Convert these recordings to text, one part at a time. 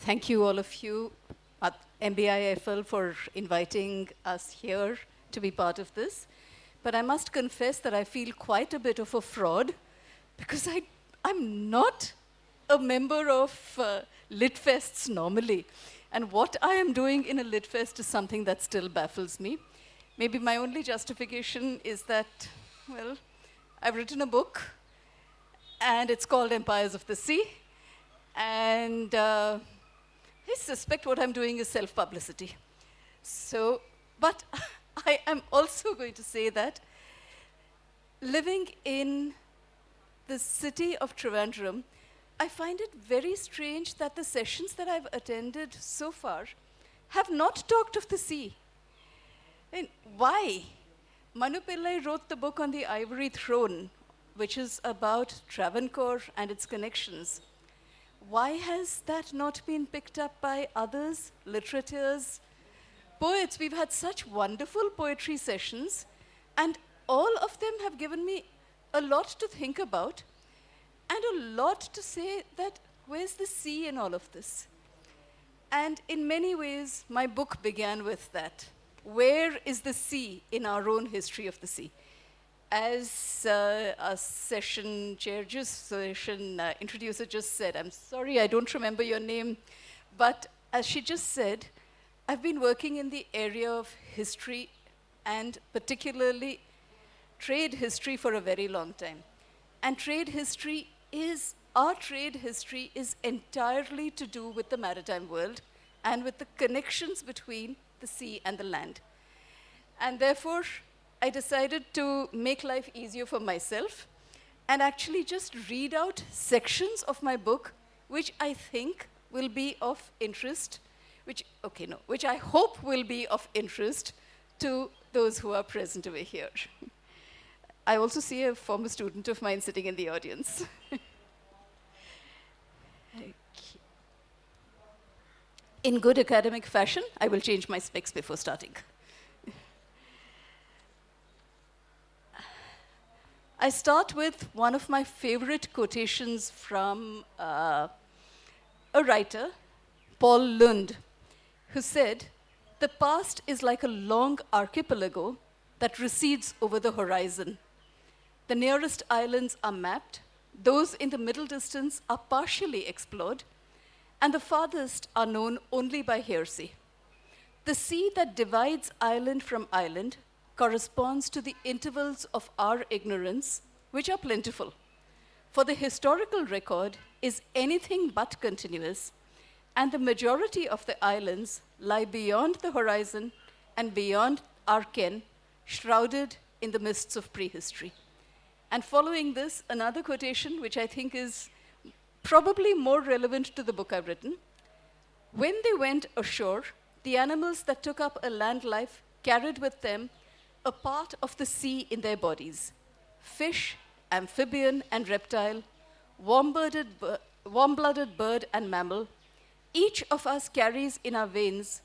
Thank you, all of you at MBIFL, for inviting us here to be part of this. But I must confess that I feel quite a bit of a fraud because I'm not a member of LitFests normally. And what I am doing in a LitFest is something that still baffles me. Maybe my only justification is that, well, I've written a book, and it's called Empires of the Sea. And I suspect what I'm doing is self-publicity. So, but I am also going to say that living in the city of Trivandrum, I find it very strange that the sessions that I've attended so far have not talked of the sea. And why? Manu Pillai wrote the book on the Ivory Throne, which is about Travancore and its connections. Why has that not been picked up by others, literateurs, poets? We've had such wonderful poetry sessions, and all of them have given me a lot to think about and a lot to say that where's the sea in all of this? And in many ways, my book began with that. Where is the sea in our own history of the sea? As our session chair, introducer just said, I'm sorry, I don't remember your name, but as she just said, I've been working in the area of history and particularly trade history for a very long time. And our trade history is entirely to do with the maritime world and with the connections between the sea and the land. And therefore, I decided to make life easier for myself and actually just read out sections of my book which I think will be of interest, which I hope will be of interest to those who are present over here. I also see a former student of mine sitting in the audience. Okay. In good academic fashion, I will change my specs before starting. I start with one of my favorite quotations from a writer, Paul Lund, who said, "The past is like a long archipelago that recedes over the horizon. The nearest islands are mapped, those in the middle distance are partially explored, and the farthest are known only by hearsay. The sea that divides island from island corresponds to the intervals of our ignorance, which are plentiful. For the historical record is anything but continuous, and the majority of the islands lie beyond the horizon and beyond our ken, shrouded in the mists of prehistory." And following this, another quotation, which I think is probably more relevant to the book I've written. "When they went ashore, the animals that took up a land life carried with them a part of the sea in their bodies. Fish, amphibian, and reptile, warm-blooded bird and mammal, each of us carries in our veins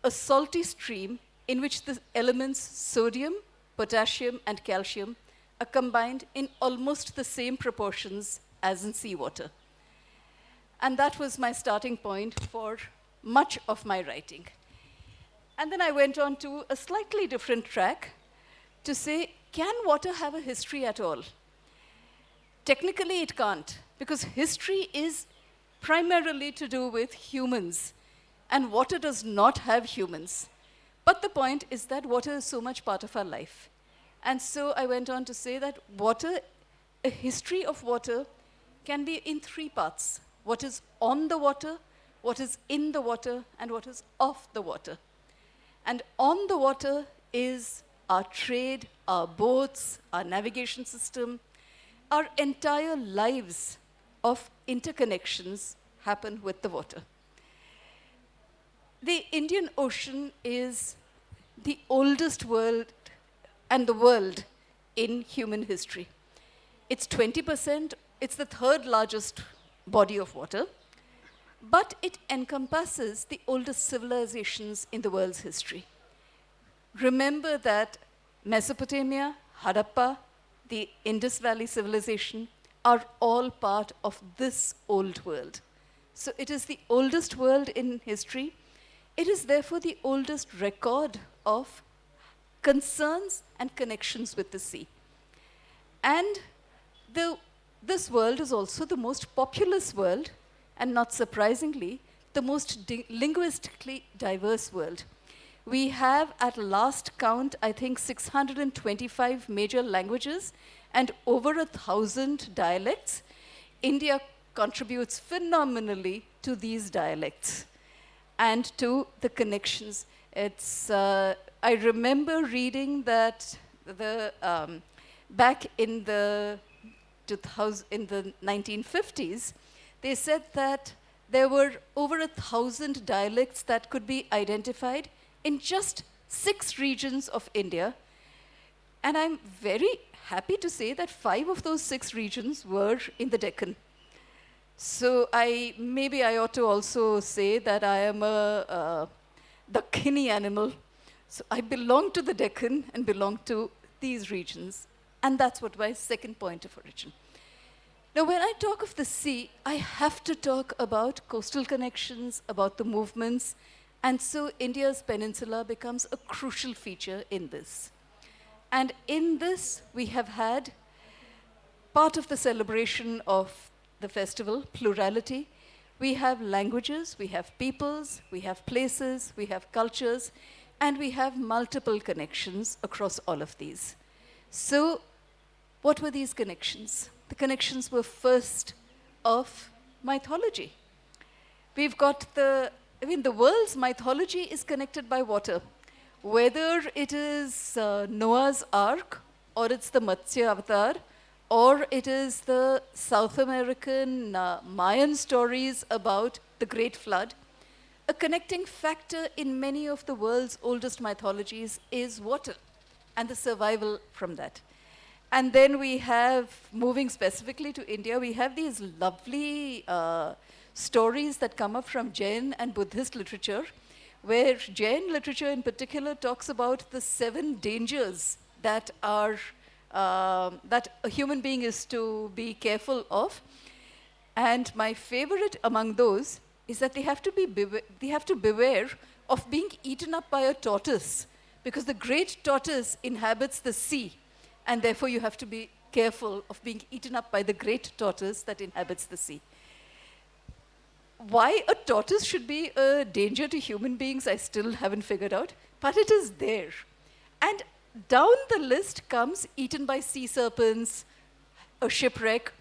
a salty stream in which the elements sodium, potassium, and calcium are combined in almost the same proportions as in seawater." And that was my starting point for much of my writing. And then I went on to a slightly different track to say, can water have a history at all? Technically, it can't, because history is primarily to do with humans, and water does not have humans. But the point is that water is so much part of our life. And so I went on to say that water, a history of water, can be in three parts: what is on the water, what is in the water, and what is off the water. And on the water is our trade, our boats, our navigation system. Our entire lives of interconnections happen with the water. The Indian Ocean is the oldest world and the world in human history. It's 20%, it's the third largest body of water, but it encompasses the oldest civilizations in the world's history. Remember that Mesopotamia, Harappa, the Indus Valley civilization are all part of this old world. So it is the oldest world in history. It is therefore the oldest record of concerns and connections with the sea. And this world is also the most populous world, and not surprisingly, the most linguistically diverse world. We have, at last count, I think 625 major languages and over 1,000 dialects. India contributes phenomenally to these dialects and to the connections. I remember reading that back in the 1950s, they said that there were over 1,000 dialects that could be identified in just 6 regions of India. And I'm very happy to say that 5 of those 6 regions were in the Deccan. So maybe I ought to also say that I am a Dakkini animal. So I belong to the Deccan and belong to these regions. And that's what my second point of origin. Now, when I talk of the sea, I have to talk about coastal connections, about the movements, and so India's peninsula becomes a crucial feature in this. And in this, we have had part of the celebration of the festival, plurality. We have languages, we have peoples, we have places, we have cultures, and we have multiple connections across all of these. So, what were these connections? The connections were first of mythology. We've got the world's mythology is connected by water. Whether it is Noah's Ark, or it's the Matsya Avatar, or it is the South American Mayan stories about the Great Flood, a connecting factor in many of the world's oldest mythologies is water and the survival from that. And then we have, moving specifically to India, we have these lovely stories that come up from Jain and Buddhist literature, where Jain literature in particular talks about the 7 dangers that that a human being is to be careful of. And my favorite among those is that they have to beware of being eaten up by a tortoise, because the great tortoise inhabits the sea. And therefore, you have to be careful of being eaten up by the great tortoise that inhabits the sea. Why a tortoise should be a danger to human beings, I still haven't figured out, but it is there. And down the list comes eaten by sea serpents, a shipwreck,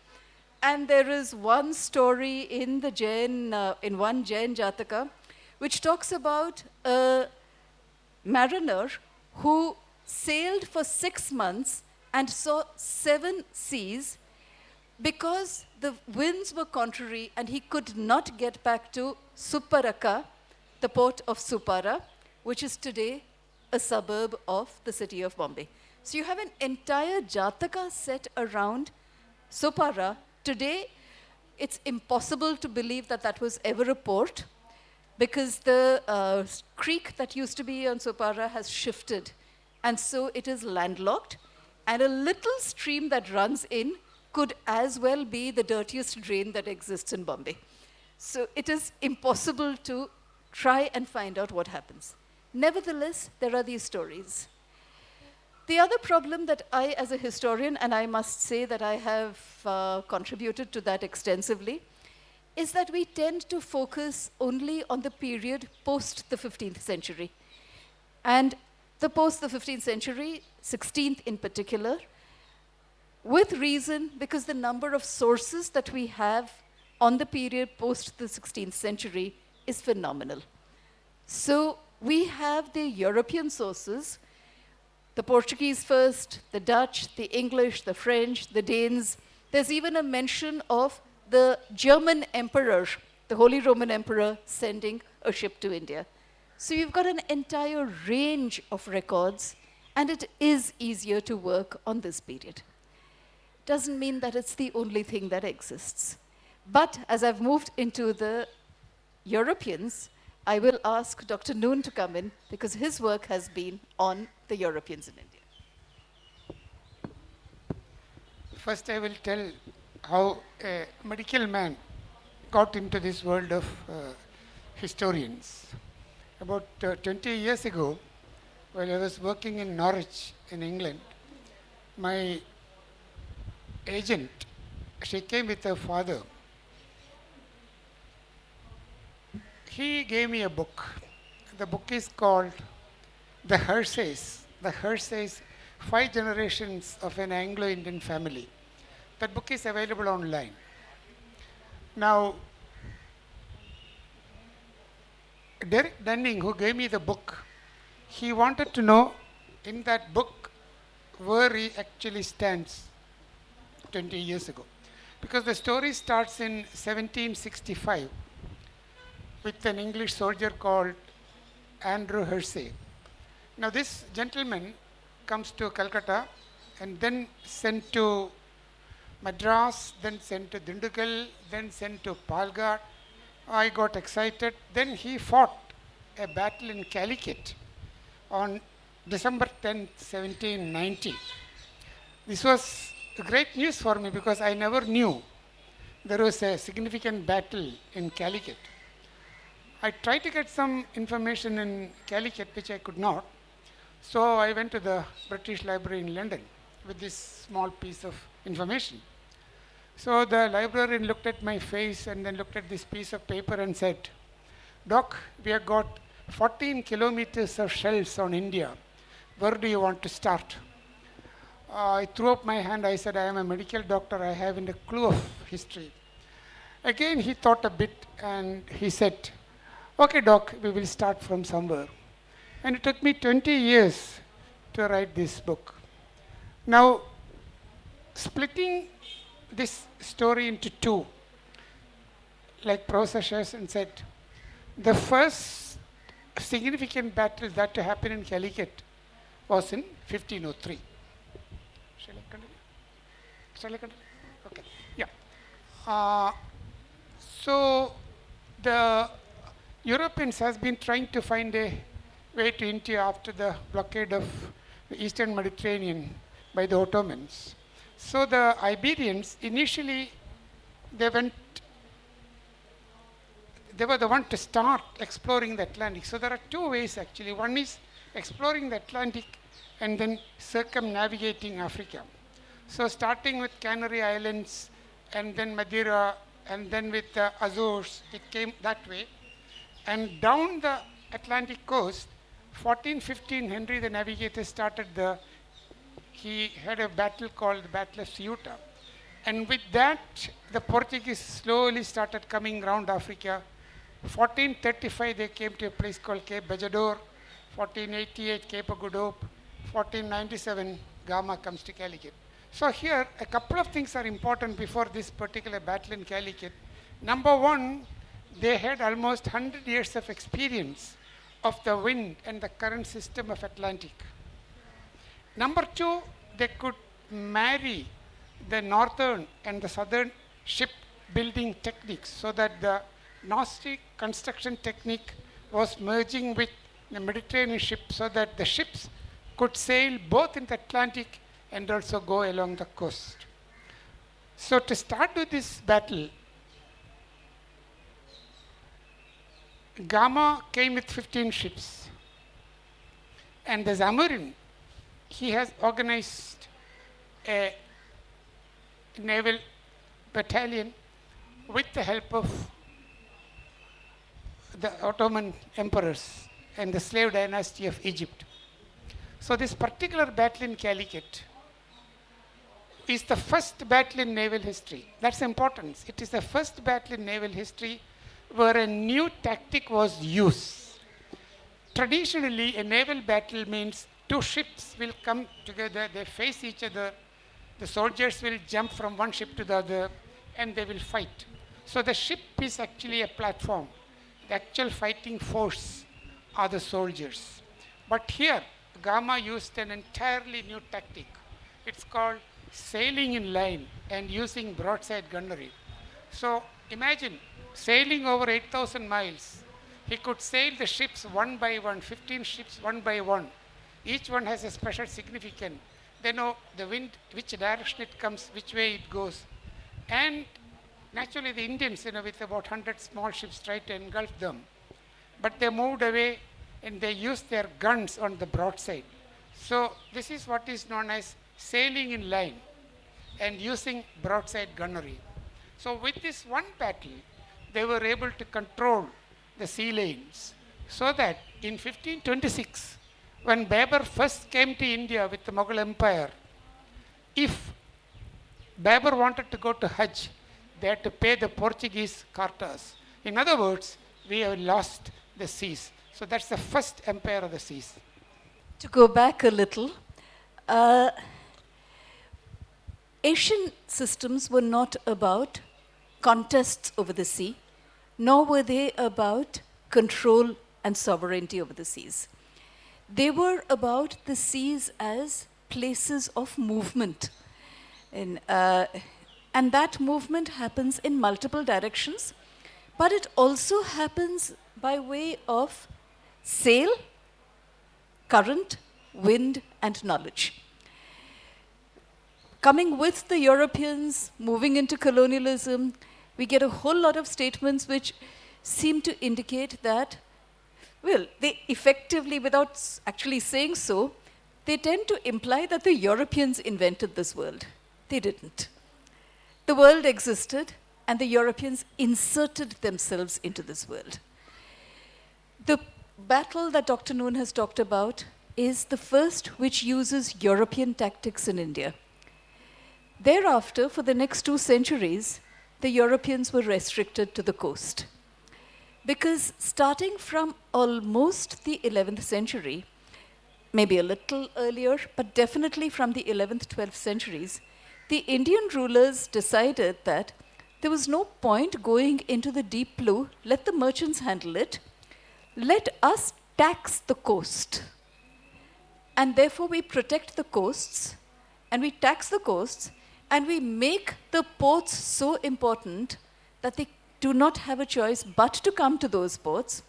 and there is one story in one Jain Jataka, which talks about a mariner who sailed for 6 months and saw 7 seas because the winds were contrary and he could not get back to Supparaka, the port of Supara, which is today a suburb of the city of Bombay. So you have an entire Jataka set around Supara. Today, it's impossible to believe that that was ever a port, because the creek that used to be on Supara has shifted. And so it is landlocked. And a little stream that runs in could as well be the dirtiest drain that exists in Bombay. So it is impossible to try and find out what happens. Nevertheless, there are these stories. The other problem that I, as a historian, and I must say that I have contributed to that extensively, is that we tend to focus only on the period post the 15th century. And the post the 15th century, 16th in particular, with reason, because the number of sources that we have on the period post the 16th century is phenomenal. So we have the European sources, the Portuguese first, the Dutch, the English, the French, the Danes. There's even a mention of the German emperor, the Holy Roman Emperor, sending a ship to India. So you've got an entire range of records, and it is easier to work on this period. Doesn't mean that it's the only thing that exists. But as I've moved into the Europeans, I will ask Dr. Noone to come in, because his work has been on the Europeans in India. First, I will tell how a medical man got into this world of historians. About 20 years ago, while I was working in Norwich in England, my agent, she came with her father. He gave me a book. The book is called The Hersays, Five Generations of an Anglo-Indian Family. That book is available online. Now, Derek Dunning, who gave me the book, he wanted to know in that book where he actually stands 20 years ago. Because the story starts in 1765 with an English soldier called Andrew Hersey. Now this gentleman comes to Calcutta and then sent to Madras, then sent to Dindigul, then sent to Palghat. I got excited. Then he fought a battle in Calicut on December 10th, 1790. This was great news for me because I never knew there was a significant battle in Calicut. I tried to get some information in Calicut, which I could not. So I went to the British Library in London with this small piece of information. So the librarian looked at my face and then looked at this piece of paper and said, "Doc, we have got 14 kilometers of shelves on India. Where do you want to start?" I threw up my hand. I said, "I am a medical doctor. I haven't a clue of history." Again, he thought a bit and he said, "Okay, Doc, we will start from somewhere." And it took me 20 years to write this book. Now, splitting this story into two, like Professor Seshan said, the first significant battle that happened in Calicut was in 1503. Shall I continue? Okay. Yeah. So the Europeans has been trying to find a way to India after the blockade of the Eastern Mediterranean by the Ottomans. So the Iberians initially they were the one to start exploring the Atlantic. So there are two ways actually. One is exploring the Atlantic and then circumnavigating Africa. So starting with Canary Islands and then Madeira and then with the Azores, it came that way. And down the Atlantic coast, 1415 Henry the Navigator started he had a battle called the Battle of Ceuta. And with that, the Portuguese slowly started coming around Africa. 1435, they came to a place called Cape Bajador. 1488, Cape of Good Hope. 1497, Gama comes to Calicut. So here, a couple of things are important before this particular battle in Calicut. Number one, they had almost 100 years of experience of the wind and the current system of Atlantic. Number two, they could marry the northern and the southern shipbuilding techniques so that the Gnostic construction technique was merging with the Mediterranean ship so that the ships could sail both in the Atlantic and also go along the coast. So to start with this battle, Gama came with 15 ships. And the Zamorin, he has organized a naval battalion with the help of the Ottoman emperors and the slave dynasty of Egypt. So this particular battle in Calicut is the first battle in naval history. That's important. It is the first battle in naval history where a new tactic was used. Traditionally, a naval battle means two ships will come together, they face each other, the soldiers will jump from one ship to the other, and they will fight. So the ship is actually a platform. The actual fighting force are the soldiers. But here, Gama used an entirely new tactic. It's called sailing in line and using broadside gunnery. So imagine sailing over 8,000 miles. He could sail the ships one by one, 15 ships one by one. Each one has a special significance. They know the wind, which direction it comes, which way it goes. And Naturally, the Indians, with about 100 small ships, tried to engulf them. But they moved away and they used their guns on the broadside. So this is what is known as sailing in line and using broadside gunnery. So with this one battle, they were able to control the sea lanes, so that in 1526, when Babur first came to India with the Mughal Empire, if Babur wanted to go to Hajj, they had to pay the Portuguese cartas. In other words, we have lost the seas. So that's the first empire of the seas. To go back a little, Asian systems were not about contests over the sea, nor were they about control and sovereignty over the seas. They were about the seas as places of movement. And that movement happens in multiple directions, but it also happens by way of sail, current, wind, and knowledge. Coming with the Europeans, moving into colonialism, we get a whole lot of statements which seem to indicate that, well, they effectively, without actually saying so, they tend to imply that the Europeans invented this world. They didn't. The world existed, and the Europeans inserted themselves into this world. The battle that Dr. Noone has talked about is the first which uses European tactics in India. Thereafter, for the next 2 centuries, the Europeans were restricted to the coast. Because starting from almost the 11th century, maybe a little earlier, but definitely from the 11th, 12th centuries, the Indian rulers decided that there was no point going into the deep blue, let the merchants handle it, let us tax the coast. And therefore we protect the coasts, and we tax the coasts, and we make the ports so important that they do not have a choice but to come to those ports.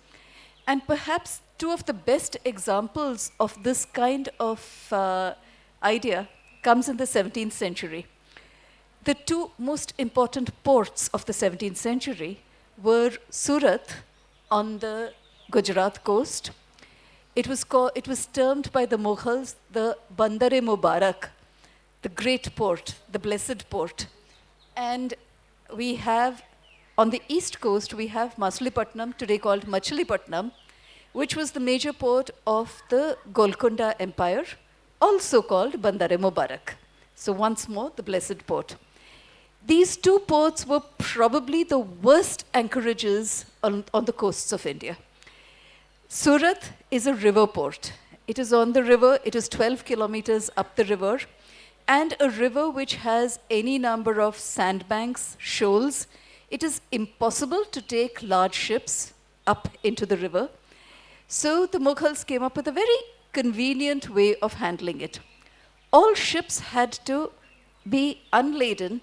And perhaps 2 of the best examples of this kind of idea comes in the 17th century. The 2 most important ports of the 17th century were Surat on the Gujarat coast. It was termed by the Mughals the Bandar-e Mubarak, the great port, the blessed port. And we have, on the east coast, we have Masulipattnam, today called Machilipatnam, which was the major port of the Golconda Empire, also called Bandar-e Mubarak. So once more, the blessed port. These 2 ports were probably the worst anchorages on the coasts of India. Surat is a river port. It is on the river, it is 12 kilometers up the river, and a river which has any number of sandbanks, shoals. It is impossible to take large ships up into the river. So the Mughals came up with a very convenient way of handling it. All ships had to be unladen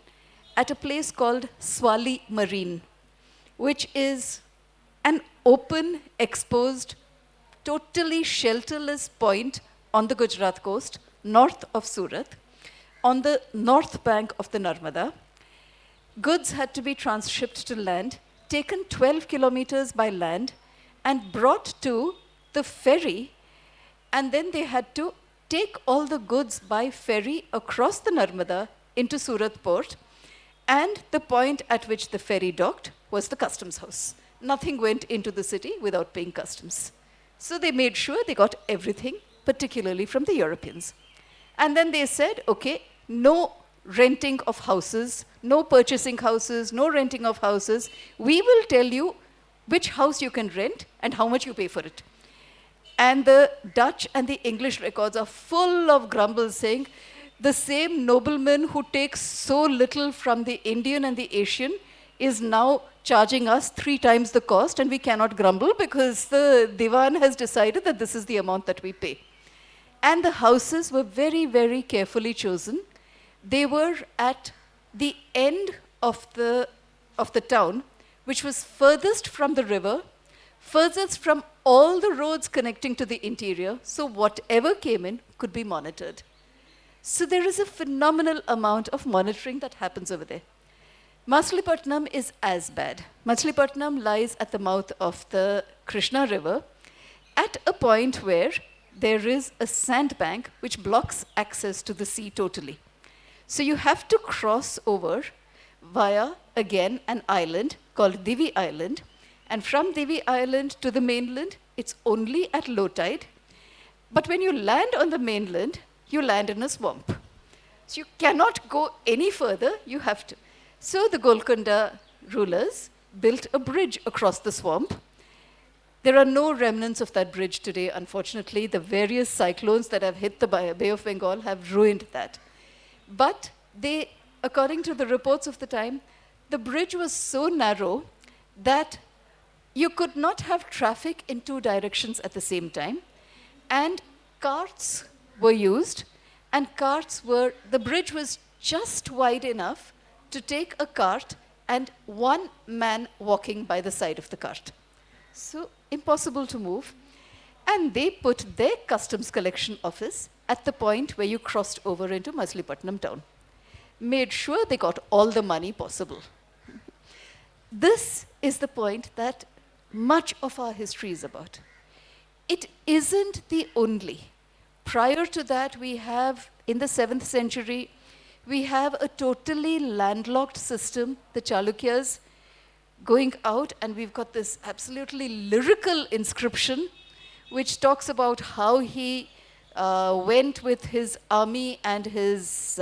at a place called Swali Marine, which is an open, exposed, totally shelterless point on the Gujarat coast, north of Surat, on the north bank of the Narmada. Goods had to be transshipped to land, taken 12 kilometers by land, and brought to the ferry, and then they had to take all the goods by ferry across the Narmada into Surat port, and the point at which the ferry docked was the customs house. Nothing went into the city without paying customs. So they made sure they got everything, particularly from the Europeans. And then they said, okay, no renting of houses, no purchasing houses, no renting of houses. We will tell you which house you can rent and how much you pay for it. And the Dutch and the English records are full of grumbles saying, the same nobleman who takes so little from the Indian and the Asian is now charging us 3 times the cost, and we cannot grumble because the Diwan has decided that this is the amount that we pay. And the houses were very, very carefully chosen. They were at the end of the town, which was furthest from the river, furthest from all the roads connecting to the interior, so whatever came in could be monitored. So there is a phenomenal amount of monitoring that happens over there. Machilipatnam is as bad. Machilipatnam lies at the mouth of the Krishna River at a point where there is a sandbank which blocks access to the sea totally. So you have to cross over via, again, an island called Divi Island. And from Divi Island to the mainland, it's only at low tide. But when you land on the mainland, you land in a swamp. So you cannot go any further, you have to. So the Golconda rulers built a bridge across the swamp. There are no remnants of that bridge today, unfortunately. The various cyclones that have hit the Bay of Bengal have ruined that. But they, according to the reports of the time, the bridge was so narrow that you could not have traffic in two directions at the same time. And carts were used, and the bridge was just wide enough to take a cart and one man walking by the side of the cart. So impossible to move. And they put their customs collection office at the point where you crossed over into Machilipatnam town. Made sure they got all the money possible. This is the point that much of our history is about. It isn't the only. Prior to that, we have, in the 7th century, we have a totally landlocked system, the Chalukyas, going out, and we've got this absolutely lyrical inscription which talks about how he went with his army and his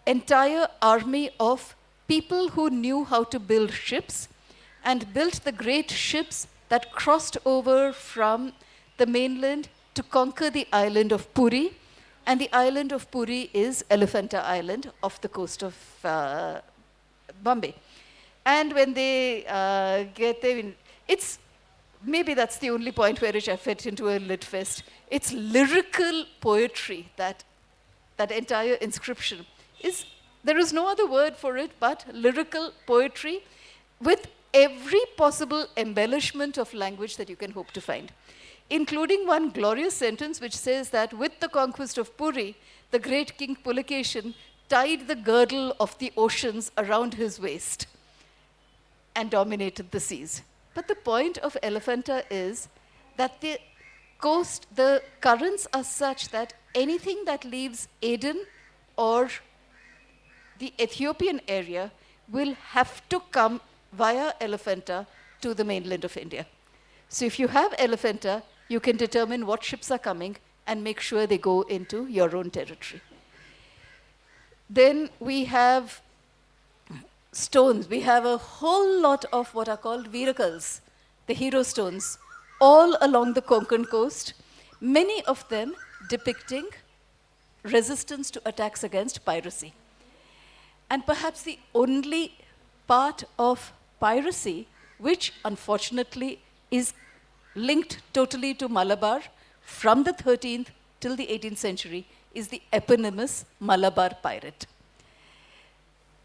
entire army of people who knew how to build ships, and built the great ships that crossed over from the mainland to conquer the island of Puri. And the island of Puri is Elephanta Island off the coast of Bombay. And when they get there, maybe that's the only point where I fit into a lit fest. It's lyrical poetry, that entire inscription. There is no other word for it but lyrical poetry with every possible embellishment of language that you can hope to find, including one glorious sentence which says that with the conquest of Puri, the great King Pulakeshin tied the girdle of the oceans around his waist and dominated the seas. But the point of Elephanta is that the currents are such that anything that leaves Aden or the Ethiopian area will have to come via Elephanta to the mainland of India. So if you have Elephanta, you can determine what ships are coming and make sure they go into your own territory. Then we have stones. We have a whole lot of what are called Veerakals, the hero stones, all along the Konkan coast, many of them depicting resistance to attacks against piracy. And perhaps the only part of piracy which unfortunately is linked totally to Malabar from the 13th till the 18th century is the eponymous Malabar pirate.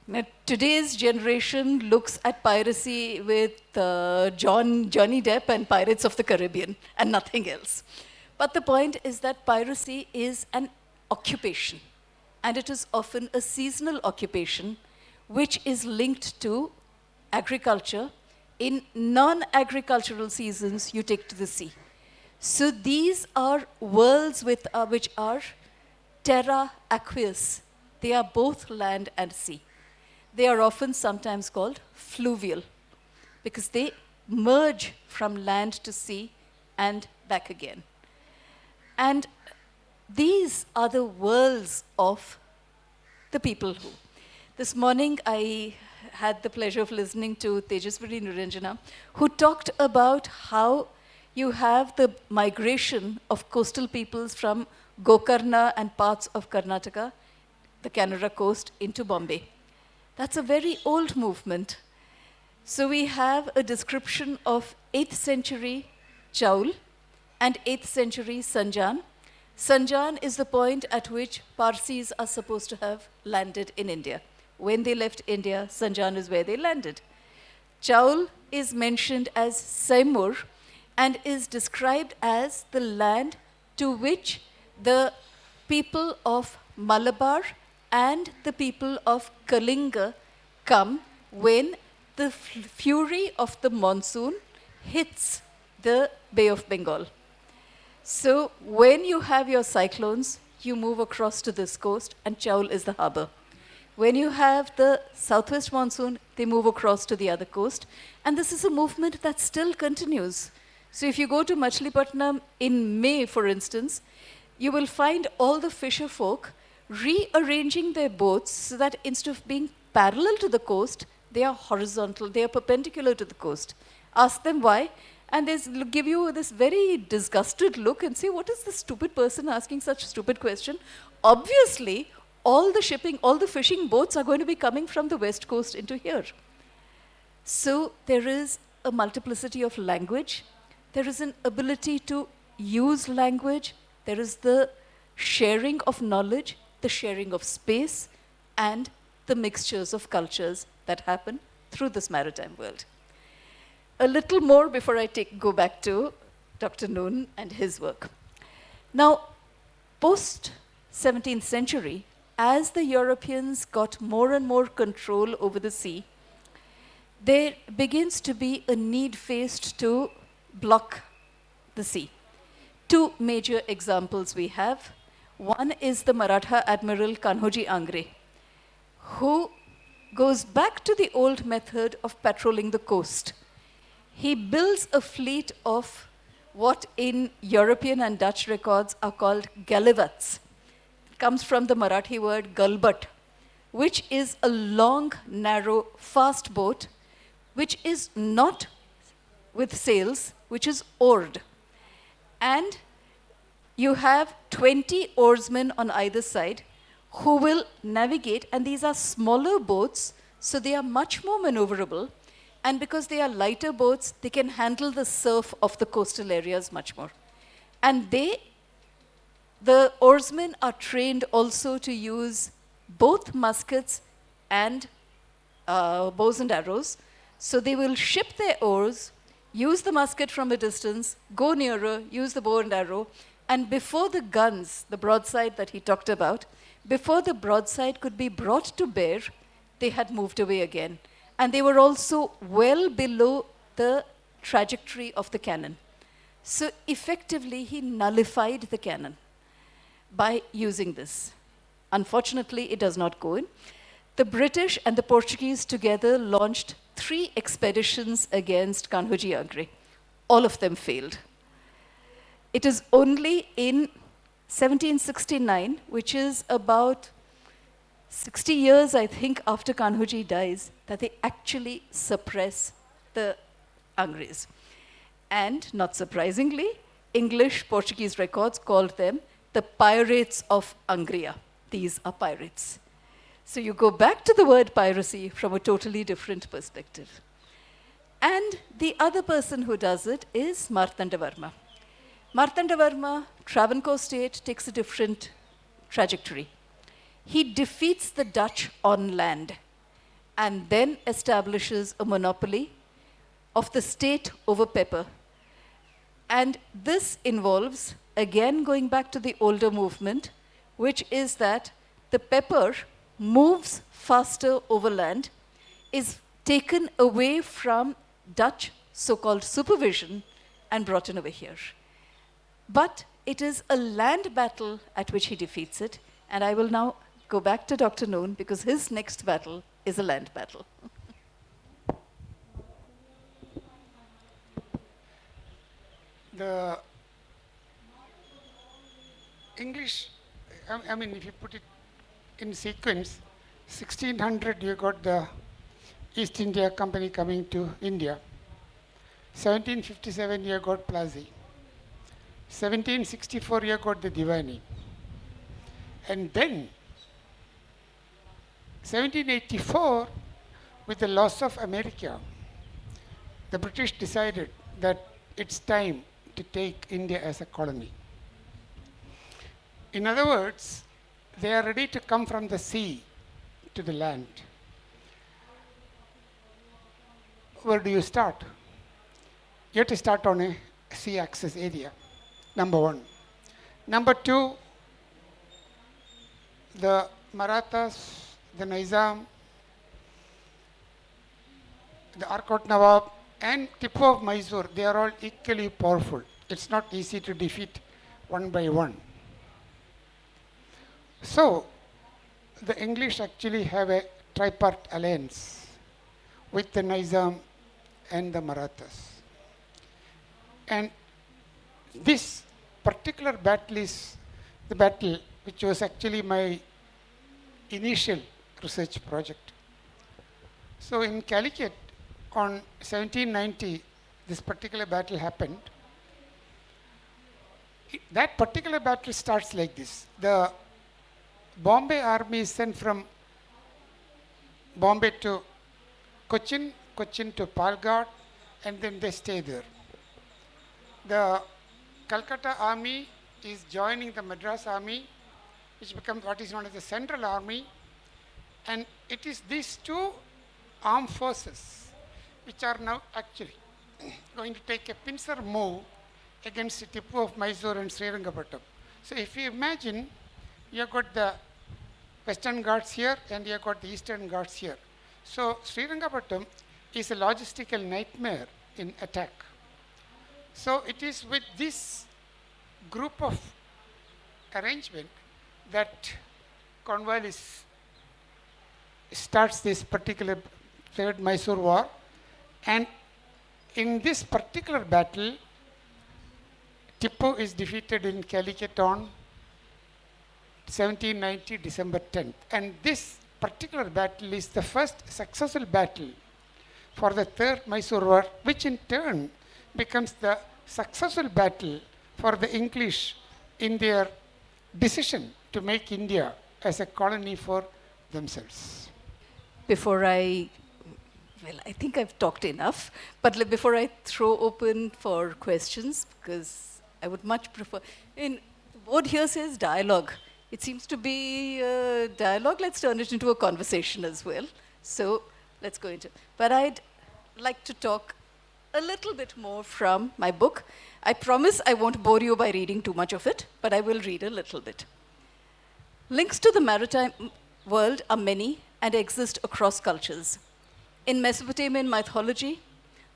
Now, today's generation looks at piracy with Johnny Depp and Pirates of the Caribbean and nothing else. But the point is that piracy is an occupation, and it is often a seasonal occupation which is linked to agriculture. In non-agricultural seasons, you take to the sea. So these are worlds which are terra aqueous. They are both land and sea. They are often sometimes called fluvial because they merge from land to sea and back again. And these are the worlds of the people who. This morning I had the pleasure of listening to Tejaswari Niranjana, who talked about how you have the migration of coastal peoples from Gokarna and parts of Karnataka, the Canara coast, into Bombay. That's a very old movement. So we have a description of 8th century Chaul and 8th century Sanjan. Sanjan is the point at which Parsis are supposed to have landed in India. When they left India, Sanjan is where they landed. Chaul is mentioned as Saimur and is described as the land to which the people of Malabar and the people of Kalinga come when the fury of the monsoon hits the Bay of Bengal. So when you have your cyclones, you move across to this coast, and Chaul is the harbor. When you have the southwest monsoon, they move across to the other coast. And this is a movement that still continues. So if you go to Machilipatnam in May, for instance, you will find all the fisher folk rearranging their boats so that instead of being parallel to the coast, they are horizontal, they are perpendicular to the coast. Ask them why, and they give you this very disgusted look and say, what is this stupid person asking such a stupid question? Obviously, all the shipping, all the fishing boats are going to be coming from the west coast into here. So there is a multiplicity of language. There is an ability to use language. There is the sharing of knowledge, the sharing of space, and the mixtures of cultures that happen through this maritime world. A little more before I go back to Dr. Noone and his work. Now, post-17th century, as the Europeans got more and more control over the sea, there begins to be a need faced to block the sea. Two major examples we have. One is the Maratha Admiral Kanhoji Angre, who goes back to the old method of patrolling the coast. He builds a fleet of what in European and Dutch records are called gallivats. It comes from the Marathi word galbat, which is a long, narrow, fast boat, which is not with sails, which is oared. And you have 20 oarsmen on either side who will navigate, and these are smaller boats, so they are much more maneuverable. And because they are lighter boats, they can handle the surf of the coastal areas much more. And the oarsmen are trained also to use both muskets and bows and arrows. So they will ship their oars, use the musket from a distance, go nearer, use the bow and arrow, and before the guns, the broadside that he talked about, before the broadside could be brought to bear, they had moved away again. And they were also well below the trajectory of the cannon. So effectively, he nullified the cannon by using this. Unfortunately, it does not go in. The British and the Portuguese together launched 3 expeditions against Kanhoji Angre. All of them failed. It is only in 1769, which is about 60 years, I think, after Kanhoji dies, that they actually suppress the Angres. And, not surprisingly, English, Portuguese records called them the pirates of Angria. These are pirates. So you go back to the word piracy from a totally different perspective. And the other person who does it is Martandavarma. Martandavarma, Travancore state, takes a different trajectory. He defeats the Dutch on land and then establishes a monopoly of the state over pepper. And this involves, again going back to the older movement, which is that the pepper moves faster over land, is taken away from Dutch so-called supervision and brought in over here. But it is a land battle at which he defeats it, and I will now go back to Dr. Noone because his next battle is a land battle. The English, I mean, if you put it in sequence, 1600 you got the East India Company coming to India. 1757 you got Plassey. 1764 you got the Diwani. And then 1784, with the loss of America, the British decided that it's time to take India as a colony. In other words, they are ready to come from the sea to the land. Where do you start? You have to start on a sea access area, number one. Number two, the Marathas, the Nizam, the Arcot Nawab, and Tipu of Mysore, they are all equally powerful. It's not easy to defeat one by one. So, the English actually have a tripart alliance with the Nizam and the Marathas. And this particular battle is the battle which was actually my initial research project. So in Calicut on 1790, this particular battle happened. That particular battle starts like this. The Bombay army is sent from Bombay to Cochin, Cochin to Palghat, and then they stay there. The Calcutta army is joining the Madras army, which becomes what is known as the Central Army, and it is these two armed forces which are now actually going to take a pincer move against Tipu of Mysore and Srirangapattam. So if you imagine, you have got the Western Ghats here and you have got the Eastern Ghats here. So Srirangapattam is a logistical nightmare in attack. So it is with this group of arrangement that Cornwallis starts this particular Third Mysore War, and in this particular battle, Tipu is defeated in Calicut on 1790 December 10th, and this particular battle is the first successful battle for the Third Mysore War, which in turn becomes the successful battle for the English in their decision to make India as a colony for themselves. Before I think I've talked enough, but before I throw open for questions, because I would much prefer, the board here says dialogue. It seems to be a dialogue. Let's turn it into a conversation as well. So let's go into it. But I'd like to talk a little bit more from my book. I promise I won't bore you by reading too much of it, but I will read a little bit. Links to the maritime world are many and exist across cultures. In Mesopotamian mythology,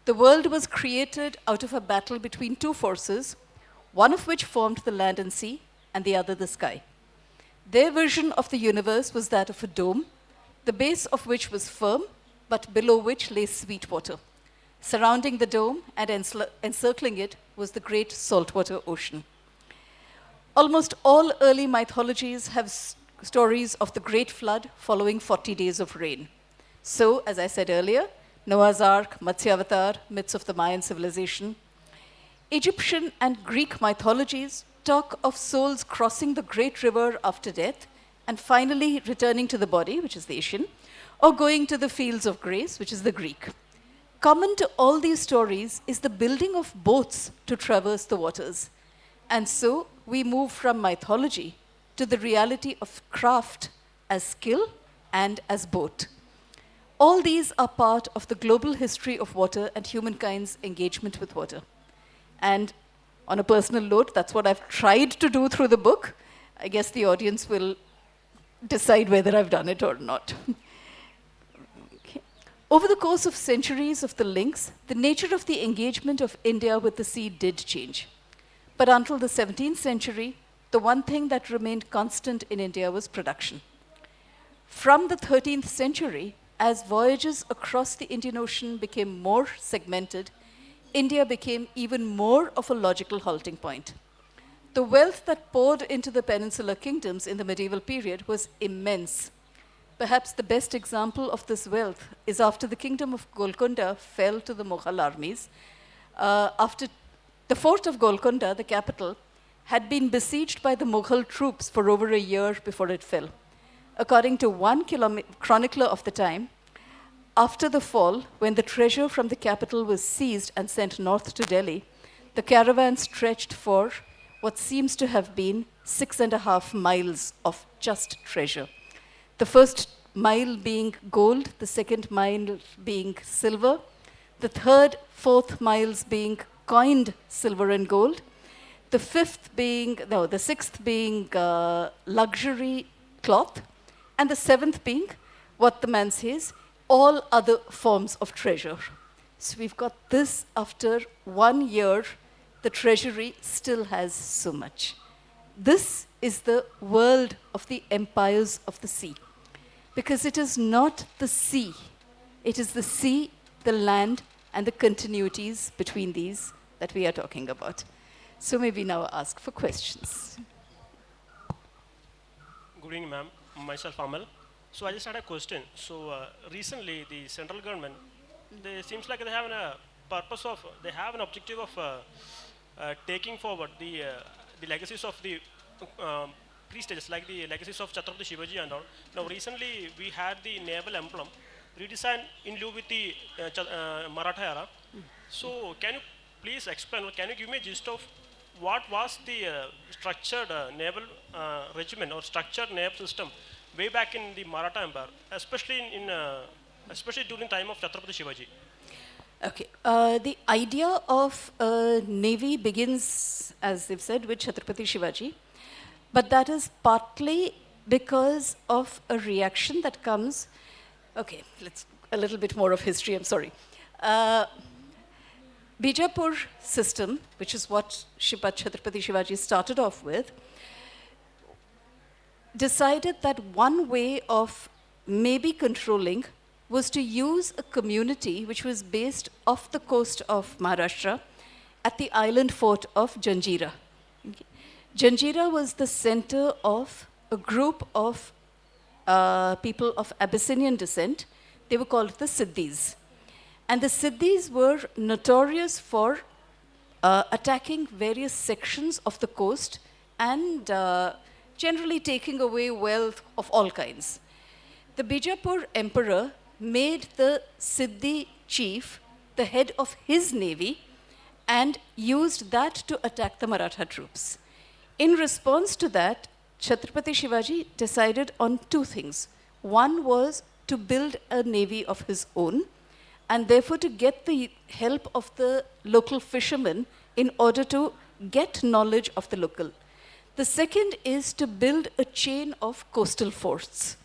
the world was created out of a battle between two forces, one of which formed the land and sea, and the other the sky. Their version of the universe was that of a dome, the base of which was firm, but below which lay sweet water. Surrounding the dome and encircling it was the great saltwater ocean. Almost all early mythologies have stories of the great flood following 40 days of rain. So, as I said earlier, Noah's Ark, Matsyavatar, myths of the Mayan civilization. Egyptian and Greek mythologies talk of souls crossing the great river after death and finally returning to the body, which is the Asian, or going to the fields of grace, which is the Greek. Common to all these stories is the building of boats to traverse the waters. And so we move from mythology to the reality of craft as skill and as boat. All these are part of the global history of water and humankind's engagement with water. And on a personal note, that's what I've tried to do through the book. I guess the audience will decide whether I've done it or not. Okay. Over the course of centuries of the links, the nature of the engagement of India with the sea did change. But until the 17th century, the one thing that remained constant in India was production. From the 13th century, as voyages across the Indian Ocean became more segmented, India became even more of a logical halting point. The wealth that poured into the peninsular kingdoms in the medieval period was immense. Perhaps the best example of this wealth is after the kingdom of Golconda fell to the Mughal armies. After the fort of Golconda, the capital, had been besieged by the Mughal troops for over a year before it fell. According to one chronicler of the time, after the fall, when the treasure from the capital was seized and sent north to Delhi, the caravan stretched for what seems to have been 6.5 miles of just treasure. The first mile being gold, the second mile being silver, the third, fourth miles being coined silver and gold, the sixth being luxury cloth, And the seventh being, what the man says, all other forms of treasure. So we've got this after 1 year, the treasury still has so much. This is the world of the empires of the sea. Because it is not the sea. It is the sea, the land, and the continuities between these that we are talking about. So maybe now ask for questions. Good evening, ma'am. Myself, Amal. So I just had a question. So recently, the central government, they seems like they have a purpose of, they have an objective of taking forward the legacies of the pre-stages, like the legacies of Chhatrapati Shivaji and all. Now recently, we had the naval emblem redesigned in lieu with the Maratha era. So can you please explain, or can you give me a gist of what was the structured naval regiment or structured naval system way back in the Maratha Empire, especially especially during time of Chhatrapati Shivaji? Okay, the idea of navy begins, as they've said, with Chhatrapati Shivaji, but that is partly because of a reaction that comes. Okay, let's a little bit more of history. I'm sorry. Bijapur system, which is what Chhatrapati Shivaji started off with, decided that one way of maybe controlling was to use a community which was based off the coast of Maharashtra at the island fort of Janjira. Okay. Janjira was the center of a group of people of Abyssinian descent. They were called the Siddhis. And the Siddhis were notorious for attacking various sections of the coast and generally taking away wealth of all kinds. The Bijapur emperor made the Siddhi chief the head of his navy and used that to attack the Maratha troops. In response to that, Chhatrapati Shivaji decided on two things. One was to build a navy of his own, and therefore to get the help of the local fishermen in order to get knowledge of the local. The second is to build a chain of coastal forts,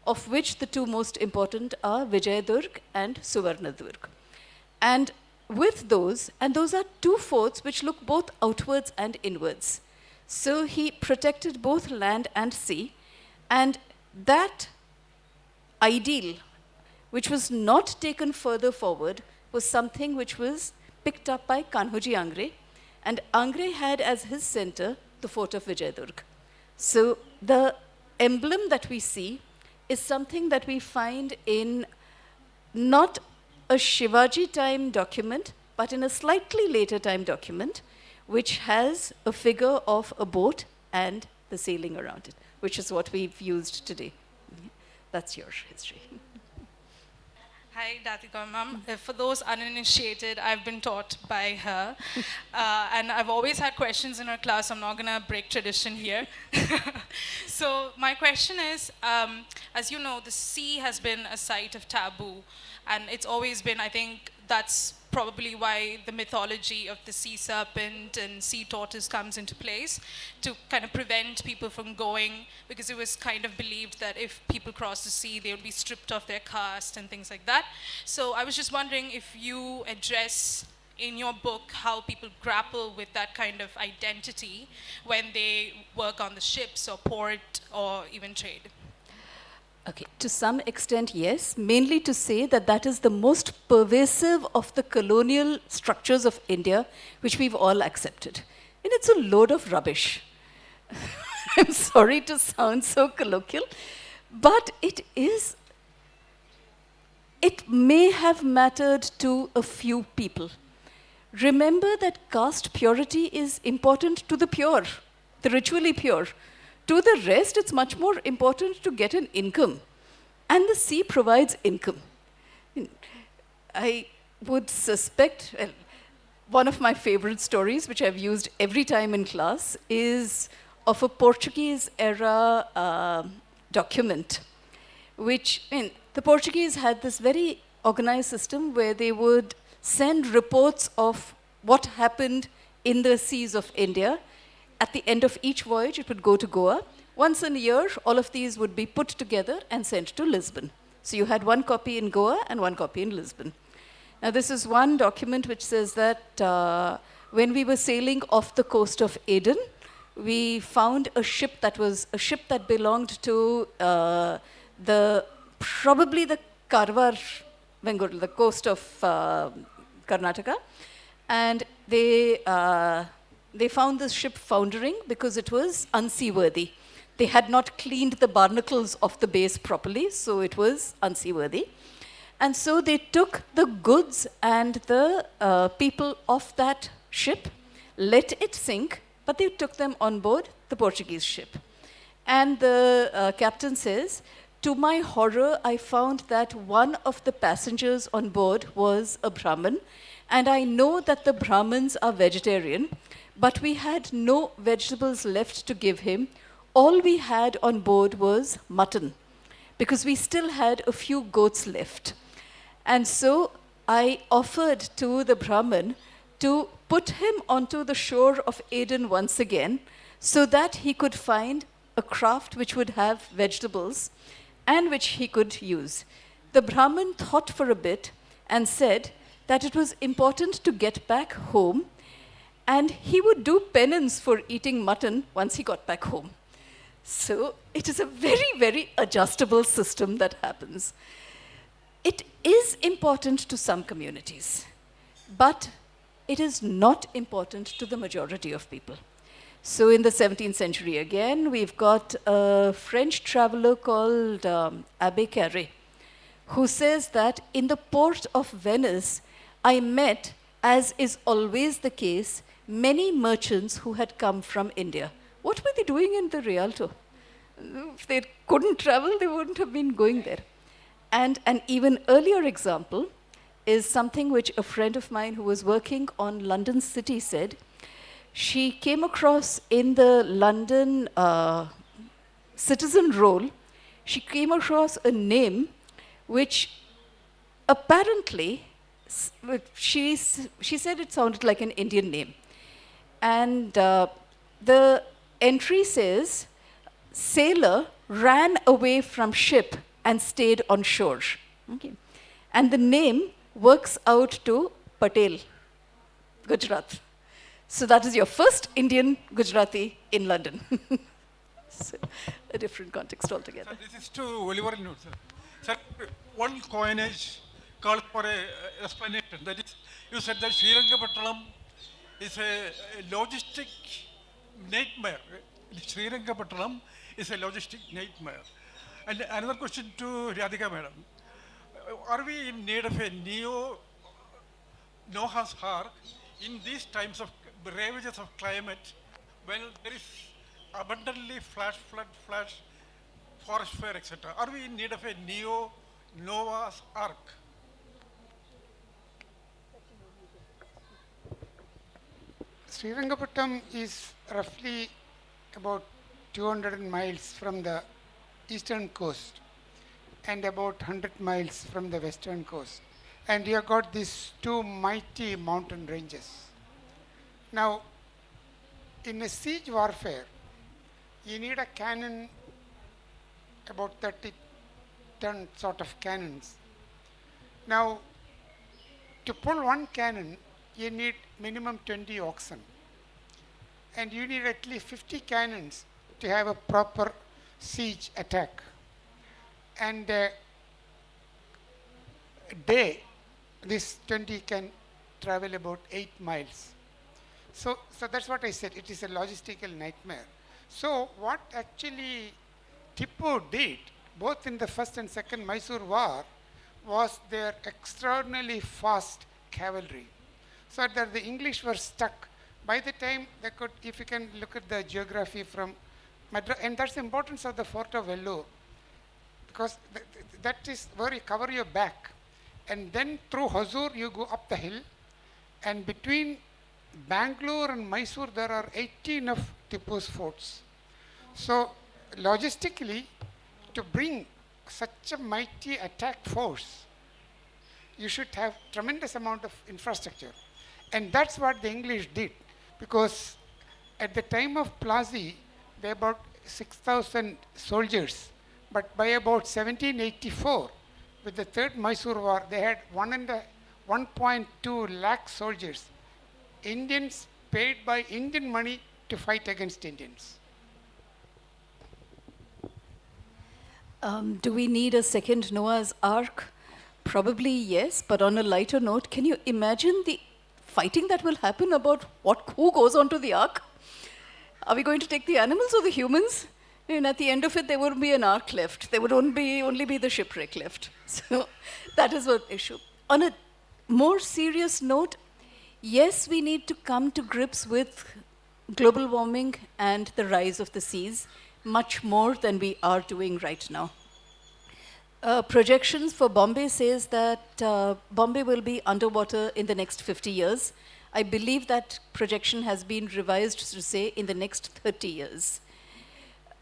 of which the two most important are Vijayadurg and Suvarnadurg. And with those, and those are two forts which look both outwards and inwards. So he protected both land and sea, and that ideal, which was not taken further forward, was something which was picked up by Kanhoji Angre, and Angre had as his center the fort of Vijayadurg. So the emblem that we see is something that we find in not a Shivaji time document, but in a slightly later time document, which has a figure of a boat and the sailing around it, which is what we've used today. That's your history. Hi, Radhika ma'am. For those uninitiated, I've been taught by her. And I've always had questions in her class. I'm not going to break tradition here. So my question is, as you know, the sea has been a site of taboo. And it's always been, I think, that's probably why the mythology of the sea serpent and sea tortoise comes into place, to kind of prevent people from going, because it was kind of believed that if people cross the sea, they would be stripped of their caste and things like that. So I was just wondering if you address in your book how people grapple with that kind of identity when they work on the ships or port or even trade. Okay, to some extent, yes, mainly to say that that is the most pervasive of the colonial structures of India, which we've all accepted. And it's a load of rubbish. I'm sorry to sound so colloquial, but it may have mattered to a few people. Remember that caste purity is important to the pure, the ritually pure. To the rest, it's much more important to get an income. And the sea provides income. I would suspect, well, one of my favorite stories, which I've used every time in class, is of a Portuguese era document, which, the Portuguese had this very organized system where they would send reports of what happened in the seas of India. At the end of each voyage, it would go to Goa. once in a year, all of these would be put together and sent to Lisbon. So you had one copy in Goa and one copy in Lisbon. Now, this is one document which says that when we were sailing off the coast of Aden, we found a ship that belonged to probably the Karwar Bengal, the coast of Karnataka, and they found this ship foundering because it was unseaworthy. They had not cleaned the barnacles of the base properly, so it was unseaworthy. And so they took the goods and the people of that ship, let it sink, but they took them on board the Portuguese ship. And the captain says, to my horror, I found that one of the passengers on board was a Brahmin, and I know that the Brahmins are vegetarian, but we had no vegetables left to give him. All we had on board was mutton, because we still had a few goats left. And so I offered to the Brahmin to put him onto the shore of Aden once again, so that he could find a craft which would have vegetables and which he could use. The Brahmin thought for a bit and said that it was important to get back home, and he would do penance for eating mutton once he got back home. So it is a very, very adjustable system that happens. It is important to some communities, but it is not important to the majority of people. So in the 17th century again, we've got a French traveler called Abbé Carré, who says that in the port of Venice, I met, as is always the case, many merchants who had come from India. What were they doing in the Rialto? If they couldn't travel, they wouldn't have been going there. And an even earlier example is something which a friend of mine who was working on London City said. She came across in the London citizen roll, she came across a name which apparently, she said it sounded like an Indian name. And the entry says, sailor ran away from ship and stayed on shore. Okay. And the name works out to Patel, Gujarat. So that is your first Indian Gujarati in London. So a different context altogether. Sir, this is to Oliver Noone, sir. Sir, one coinage called for a explanation. That is, you said that Srirangapattanam is a logistic nightmare. Srirangapattanam is a logistic nightmare. And another question to Radhika madam. Are we in need of a Noah's Ark in these times of ravages of climate, when there is abundantly flash flood, forest fire, etc.? Are we in need of a Noah's Ark? Srirangapattam is roughly about 200 miles from the eastern coast and about 100 miles from the western coast. And you have got these two mighty mountain ranges. Now, in a siege warfare, you need a cannon, about 30-ton sort of cannons. Now, to pull one cannon, you need minimum 20 oxen. And you need at least 50 cannons to have a proper siege attack. And a day, this 20 can travel about 8 miles. So that's what I said, it is a logistical nightmare. So what actually Tipu did, both in the first and second Mysore war, was their extraordinarily fast cavalry. So that the English were stuck. By the time they could, if you can look at the geography from Madras, and that's the importance of the Fort of Vellore, because that is where you cover your back. And then through Hosur you go up the hill, and between Bangalore and Mysore there are 18 of Tipu's forts. So logistically, to bring such a mighty attack force, you should have tremendous amount of infrastructure. And that's what the English did, because at the time of Plassey, they about 6,000 soldiers, but by about 1784, with the Third Mysore War, they had 1.2 lakh soldiers. Indians paid by Indian money to fight against Indians. Do we need a second Noah's Ark? Probably yes, but on a lighter note, can you imagine the fighting that will happen about who goes onto the Ark? Are we going to take the animals or the humans? And at the end of it, there wouldn't be an ark left. There would only be the shipwreck left. So that is one issue. On a more serious note, yes, we need to come to grips with global warming and the rise of the seas much more than we are doing right now. Projections for Bombay says that Bombay will be underwater in the next 50 years. I believe that projection has been revised to say in the next 30 years.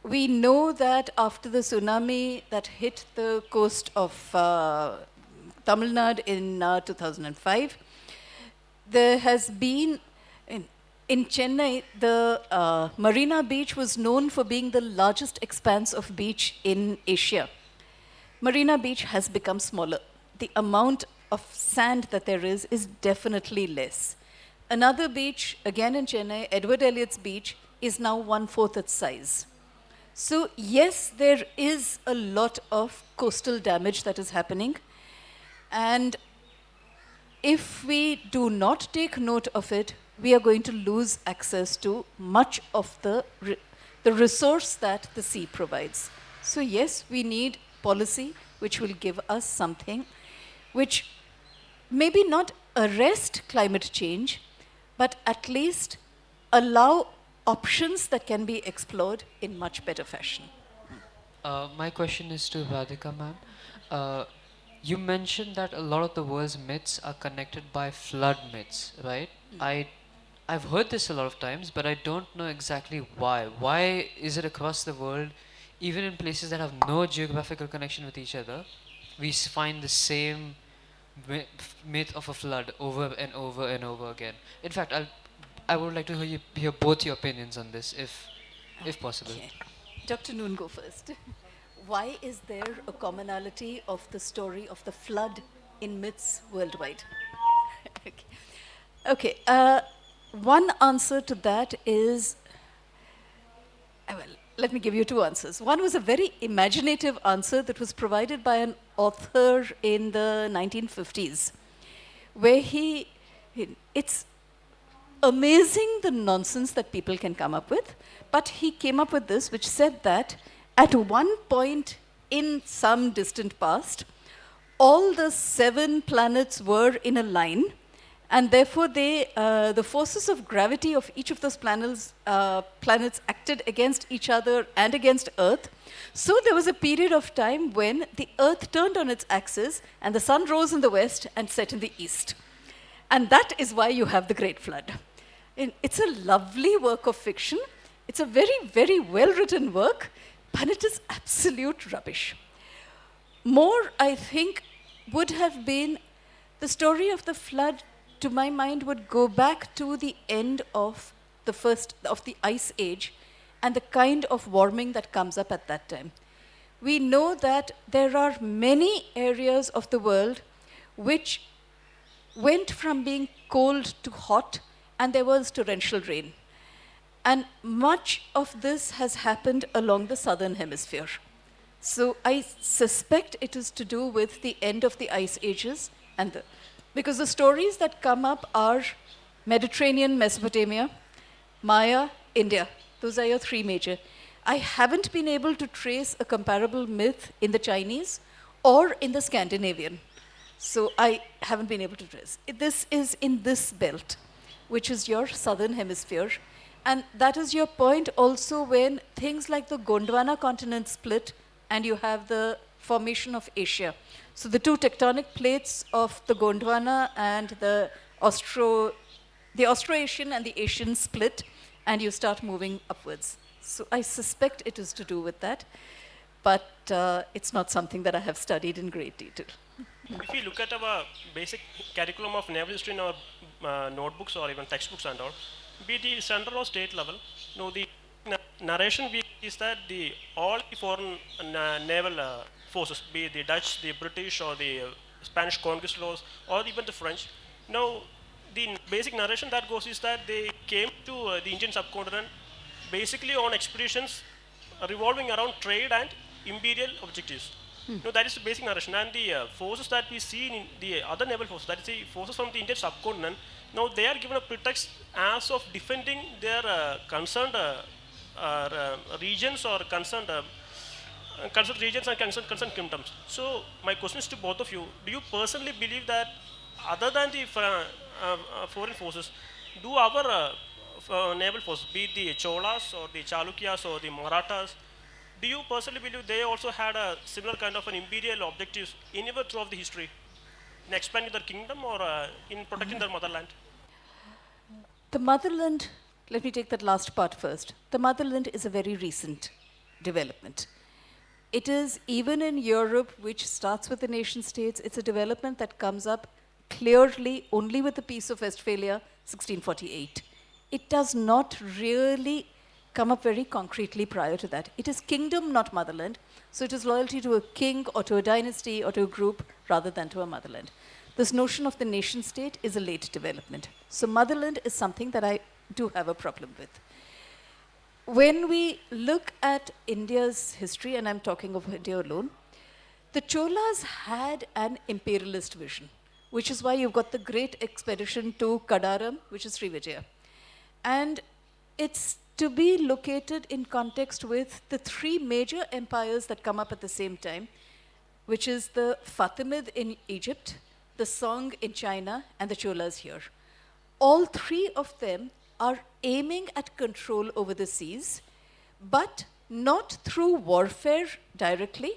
We know that after the tsunami that hit the coast of Tamil Nadu in 2005, there has been, in Chennai, the Marina Beach was known for being the largest expanse of beach in Asia. Marina Beach has become smaller. The amount of sand that there is definitely less. Another beach, again in Chennai, Edward Elliott's beach, is now 1/4 its size. So yes, there is a lot of coastal damage that is happening. And if we do not take note of it, we are going to lose access to much of the resource that the sea provides. So yes, we need policy which will give us something which maybe not arrest climate change, but at least allow options that can be explored in much better fashion. My question is to Radhika ma'am. You mentioned that a lot of the world's myths are connected by flood myths, right? I've heard this a lot of times, but I don't know exactly why. Why is it across the world, even in places that have no geographical connection with each other, we find the same myth of a flood over and over and over again? In fact, I would like to hear both your opinions on this, if possible. Okay. Dr. Noone, go first. Why is there a commonality of the story of the flood in myths worldwide? Okay. One answer to that is, well, let me give you two answers. One was a very imaginative answer that was provided by an author in the 1950s, where it's amazing the nonsense that people can come up with, but he came up with this, which said that at one point in some distant past, all the 7 planets were in a line, and therefore the forces of gravity of each of those planets acted against each other and against Earth. So there was a period of time when the Earth turned on its axis, and the sun rose in the west and set in the east. And that is why you have the Great Flood. It's a lovely work of fiction. It's a very, very well-written work, but it is absolute rubbish. More, I think, would have been the story of the flood, to my mind, would go back to the end of the Ice Age and the kind of warming that comes up at that time. We know that there are many areas of the world which went from being cold to hot, and there was torrential rain. And much of this has happened along the southern hemisphere. So I suspect it is to do with the end of the ice ages, because the stories that come up are Mediterranean, Mesopotamia, Maya, India. Those are your 3 major. I haven't been able to trace a comparable myth in the Chinese or in the Scandinavian. So I haven't been able to trace. This is in this belt, which is your southern hemisphere. And that is your point also when things like the Gondwana continent split and you have the formation of Asia. So the 2 tectonic plates of the Gondwana and the Austroasian and the Asian split, and you start moving upwards. So I suspect it is to do with that, but it's not something that I have studied in great detail. If you look at our basic curriculum of naval history in our notebooks or even textbooks and all, be it the central or state level, the narration we is that the all the foreign naval forces, be it the Dutch, the British, or the Spanish conquistadors, or even the French. Now, the basic narration that goes is that they came to the Indian subcontinent basically on expeditions revolving around trade and imperial objectives. No, that is the basic narration. And the forces that we see in the other naval forces, that is the forces from the Indian subcontinent, now they are given a pretext as of defending their concerned regions or concerned regions and concerned kingdoms. So my question is to both of you: do you personally believe that, other than the foreign forces, do our naval forces, be it the Cholas or the Chalukyas or the Marathas, do you personally believe they also had a similar kind of an imperial objectives anywhere throughout the history, in expanding their kingdom or in protecting their motherland? The motherland, let me take that last part first. The motherland is a very recent development. It is, even in Europe, which starts with the nation states, it's a development that comes up clearly only with the Peace of Westphalia, 1648. It does not really come up very concretely prior to that. It is kingdom, not motherland. So it is loyalty to a king or to a dynasty or to a group rather than to a motherland. This notion of the nation state is a late development. So motherland is something that I do have a problem with. When we look at India's history, and I'm talking of India alone, the Cholas had an imperialist vision, which is why you've got the great expedition to Kadaram, which is Srivijaya. And it's to be located in context with the three major empires that come up at the same time, which is the Fatimid in Egypt, the Song in China, and the Cholas here. All three of them are aiming at control over the seas, but not through warfare directly.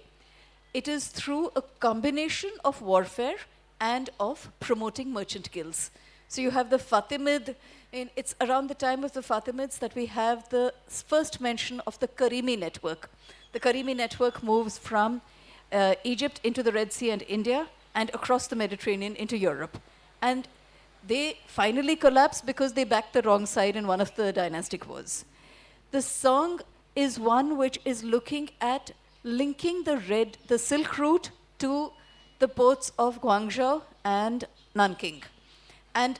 It is through a combination of warfare and of promoting merchant guilds. So you have the Fatimid, it's around the time of the Fatimids that we have the first mention of the Karimi network. The Karimi network moves from Egypt into the Red Sea and India, and across the Mediterranean into Europe. And they finally collapse because they backed the wrong side in one of the dynastic wars. The Song is one which is looking at linking the Silk Route to the ports of Guangzhou and Nanking, and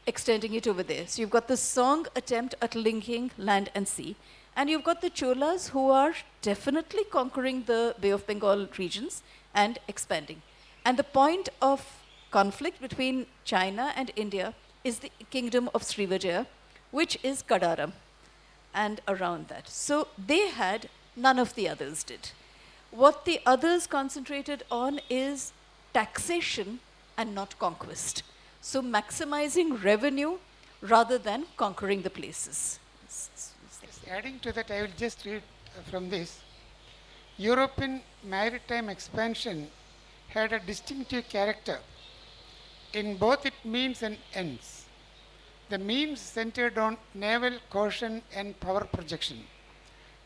extending it over there. So you've got the Song attempt at linking land and sea, and you've got the Cholas who are definitely conquering the Bay of Bengal regions and expanding. And the point of conflict between China and India is the kingdom of Srivijaya, which is Kadaram, and around that. So they had, none of the others did. What the others concentrated on is taxation and not conquest. So maximizing revenue rather than conquering the places. Adding to that, I will just read from this. European maritime expansion had a distinctive character in both its means and ends. The means centered on naval coercion and power projection.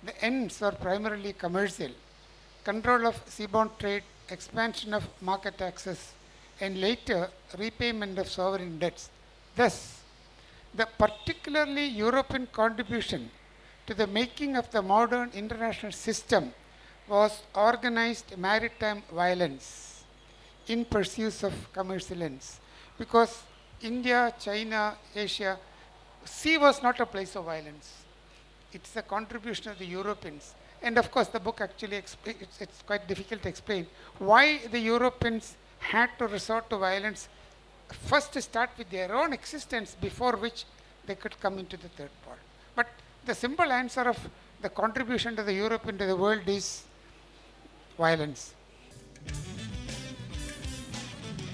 The ends are primarily commercial: control of seaborne trade, expansion of market access, and later repayment of sovereign debts. Thus, the particularly European contribution to the making of the modern international system was organized maritime violence in pursuit of commercial ends. Because India, China, Asia, sea was not a place of violence. It's a contribution of the Europeans. And of course, the book actually, it's quite difficult to explain why the Europeans had to resort to violence, first to start with their own existence, before which they could come into the third part. But the simple answer of the contribution to the European to the world is violence.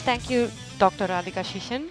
Thank you, Dr. Radhika Seshan.